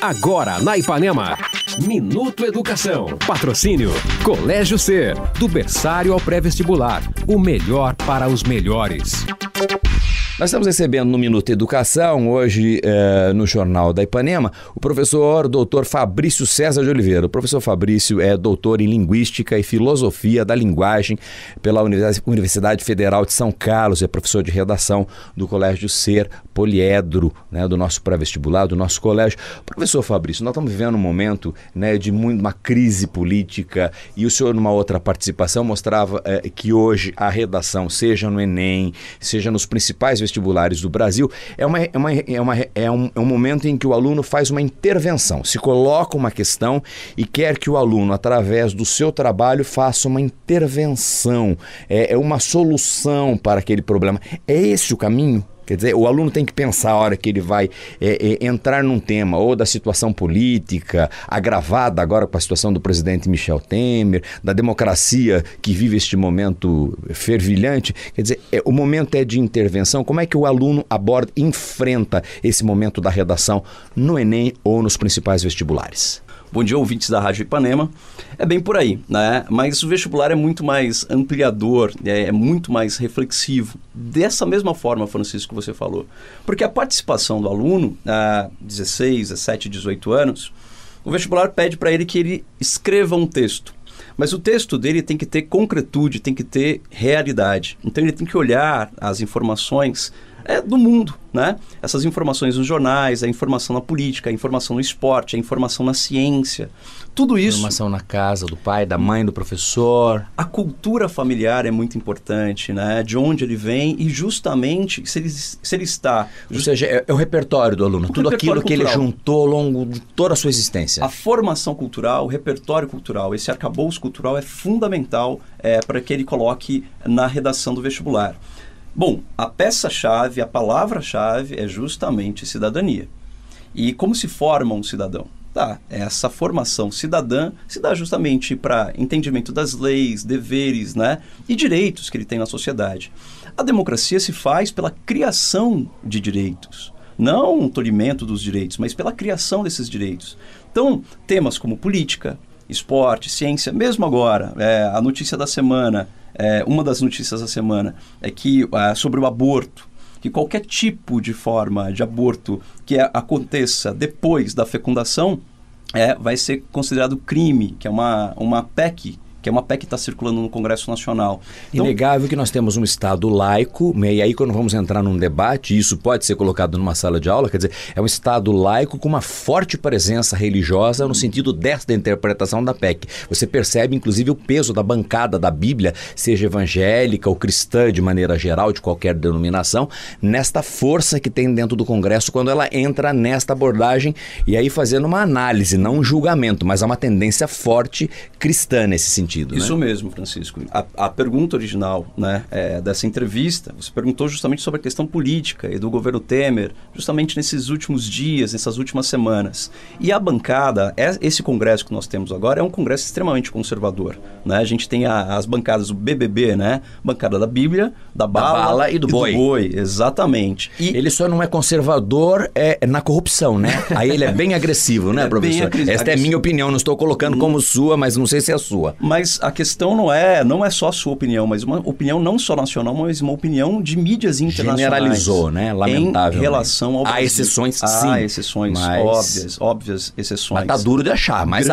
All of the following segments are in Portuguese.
Agora na Ipanema, Minuto Educação. Patrocínio Colégio Ser, do berçário ao pré-vestibular, o melhor para os melhores. Nós estamos recebendo no Minuto Educação, hoje no Jornal da Ipanema, o professor Dr. Fabrício César de Oliveira. O professor Fabrício é doutor em Linguística e Filosofia da Linguagem pela Universidade Federal de São Carlos, é professor de redação do Colégio Ser Poliedro, né, do nosso pré-vestibular, do nosso colégio. Professor Fabrício, nós estamos vivendo um momento, né, de uma crise política, e o senhor, numa outra participação, mostrava que hoje a redação, seja no Enem, seja nos principais vestibulares do Brasil, é um momento em que o aluno faz uma intervenção, se coloca uma questão e quer que o aluno, através do seu trabalho, faça uma intervenção, uma solução para aquele problema. É esse o caminho? Quer dizer, o aluno tem que pensar a hora que ele vai entrar num tema, ou da situação política, agravada agora com a situação do presidente Michel Temer, da democracia que vive este momento fervilhante. Quer dizer, o momento é de intervenção. Como é que o aluno aborda, enfrenta esse momento da redação no Enem ou nos principais vestibulares? Bom dia, ouvintes da Rádio Ipanema. É bem por aí, né? Mas o vestibular é muito mais ampliador, é muito mais reflexivo. Dessa mesma forma, Francisco, que você falou. Porque a participação do aluno, a 16, 17, 18 anos, o vestibular pede para ele que ele escreva um texto. Mas o texto dele tem que ter concretude, tem que ter realidade. Então ele tem que olhar as informações do mundo, né? Essas informações nos jornais, a informação na política, a informação no esporte, a informação na ciência, tudo isso. Informação na casa do pai, da mãe, do professor. A cultura familiar é muito importante, né? De onde ele vem e justamente se ele está... Ou seja, é o repertório do aluno, tudo aquilo que ele juntou ao longo de toda a sua existência. A formação cultural, o repertório cultural, esse arcabouço cultural é fundamental para que ele coloque na redação do vestibular. Bom, a peça-chave, a palavra-chave é justamente cidadania. E como se forma um cidadão? Essa formação cidadã se dá justamente para entendimento das leis, deveres, né, e direitos que ele tem na sociedade. A democracia se faz pela criação de direitos, não um tolimento dos direitos, mas pela criação desses direitos. Então, temas como política, esporte, ciência, mesmo agora, a notícia da semana... uma das notícias da semana é que sobre o aborto, que qualquer tipo de forma de aborto que aconteça depois da fecundação vai ser considerado crime, que é uma PEC, que é uma PEC que está circulando no Congresso Nacional. Então, inegável que nós temos um Estado laico, e aí quando vamos entrar num debate, isso pode ser colocado numa sala de aula, quer dizer, é um Estado laico com uma forte presença religiosa no sentido desta interpretação da PEC. Você percebe, inclusive, o peso da bancada da Bíblia, seja evangélica ou cristã, de maneira geral, de qualquer denominação, nesta força que tem dentro do Congresso quando ela entra nesta abordagem, e aí fazendo uma análise, não um julgamento, mas há uma tendência forte cristã nesse sentido. Isso mesmo, Francisco. A pergunta original, né, dessa entrevista, você perguntou justamente sobre a questão política e do governo Temer, justamente nesses últimos dias, nessas últimas semanas. E a bancada, esse congresso que nós temos agora, é um congresso extremamente conservador, né? A gente tem as bancadas do BBB, né? Bancada da Bíblia, da bala e do boi. Exatamente. E ele só não é conservador na corrupção, né? Aí ele é bem agressivo, né, professor? Esta é a minha opinião, não estou colocando como sua, mas não sei se é a sua. Mas a questão não é só a sua opinião, mas uma opinião não só nacional, mas uma opinião de mídias internacionais. Generalizou, né? Lamentável. Em relação ao Brasil. Há exceções, sim. Há exceções, óbvias exceções. Mas tá duro de achar, mas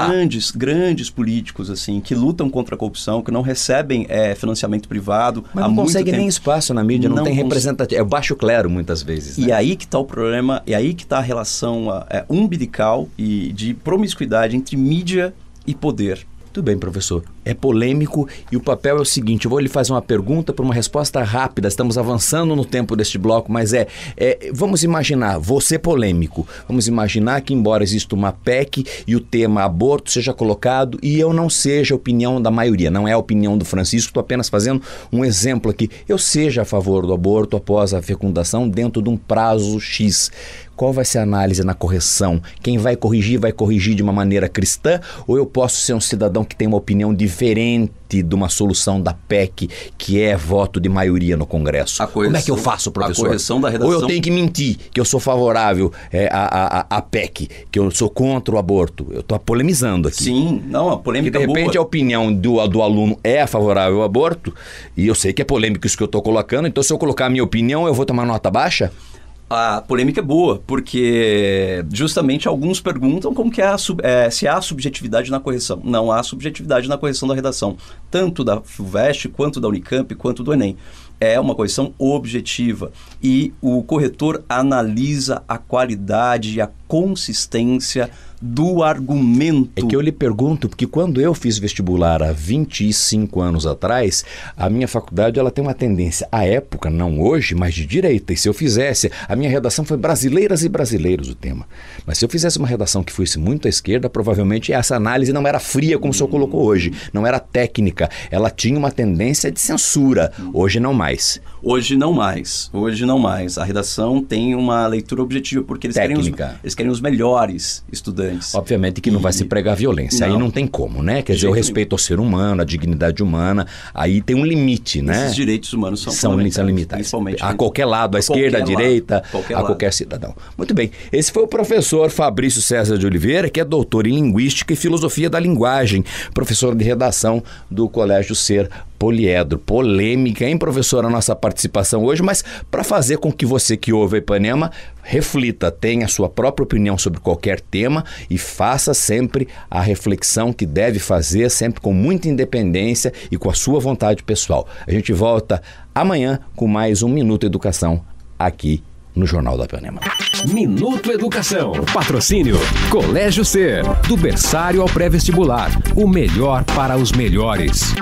grandes políticos, assim, que lutam contra a corrupção, que não recebem financiamento privado. Mas não consegue nem espaço na mídia, não tem representatividade. É o baixo clero, muitas vezes. Né? E aí que está o problema, e aí que está a relação umbilical e de promiscuidade entre mídia e poder. Tudo bem, professor. É polêmico e o papel é o seguinte, eu vou lhe fazer uma pergunta para uma resposta rápida, estamos avançando no tempo deste bloco, mas vamos imaginar, vou ser polêmico, vamos imaginar que embora exista uma PEC e o tema aborto seja colocado e eu não seja a opinião da maioria, não é a opinião do Francisco, estou apenas fazendo um exemplo aqui, eu seja a favor do aborto após a fecundação dentro de um prazo X. Qual vai ser a análise na correção? Quem vai corrigir de uma maneira cristã ou eu posso ser um cidadão que tem uma opinião diversa diferente de uma solução da PEC, que é voto de maioria no Congresso? Como é que eu faço, professor? A correção da redação... Ou eu tenho que mentir que eu sou favorável à PEC, que eu sou contra o aborto? Eu estou polemizando aqui. Sim, não, a polêmica de repente boa. A opinião do aluno é favorável ao aborto, e eu sei que é polêmico isso que eu estou colocando, então se eu colocar a minha opinião, eu vou tomar nota baixa? A polêmica é boa, porque justamente alguns perguntam como que se há subjetividade na correção. Não há subjetividade na correção da redação, tanto da FUVEST, quanto da Unicamp, quanto do Enem. É uma correção objetiva e o corretor analisa a qualidade e a consistência do argumento. É que eu lhe pergunto, porque quando eu fiz vestibular há 25 anos atrás, a minha faculdade ela tem uma tendência, à época, não hoje, mas de direita. E se eu fizesse, a minha redação foi brasileiras e brasileiros o tema. Mas se eu fizesse uma redação que fosse muito à esquerda, provavelmente essa análise não era fria como o senhor colocou hoje, não era técnica, ela tinha uma tendência de censura. Hoje não mais. Hoje não mais. Hoje não mais. A redação tem uma leitura objetiva, porque eles querem os melhores estudantes. Obviamente que não vai se pregar violência, aí não tem como, né? Quer dizer, o respeito ao ser humano, a dignidade humana, aí tem um limite, né? Esses direitos humanos são limitados. A qualquer lado, à esquerda, à direita, a qualquer cidadão. Muito bem, esse foi o professor Fabrício César de Oliveira, que é doutor em Linguística e Filosofia da Linguagem, professor de redação do Colégio Ser Poliedro. Polêmica, hein, professor, a nossa participação hoje, mas para fazer com que você que ouve a Ipanema reflita, tenha a sua própria opinião sobre qualquer tema e faça sempre a reflexão que deve fazer, sempre com muita independência e com a sua vontade pessoal. A gente volta amanhã com mais um Minuto Educação aqui no Jornal da Ipanema. Minuto Educação. Patrocínio Colégio Ser. Do berçário ao pré-vestibular. O melhor para os melhores.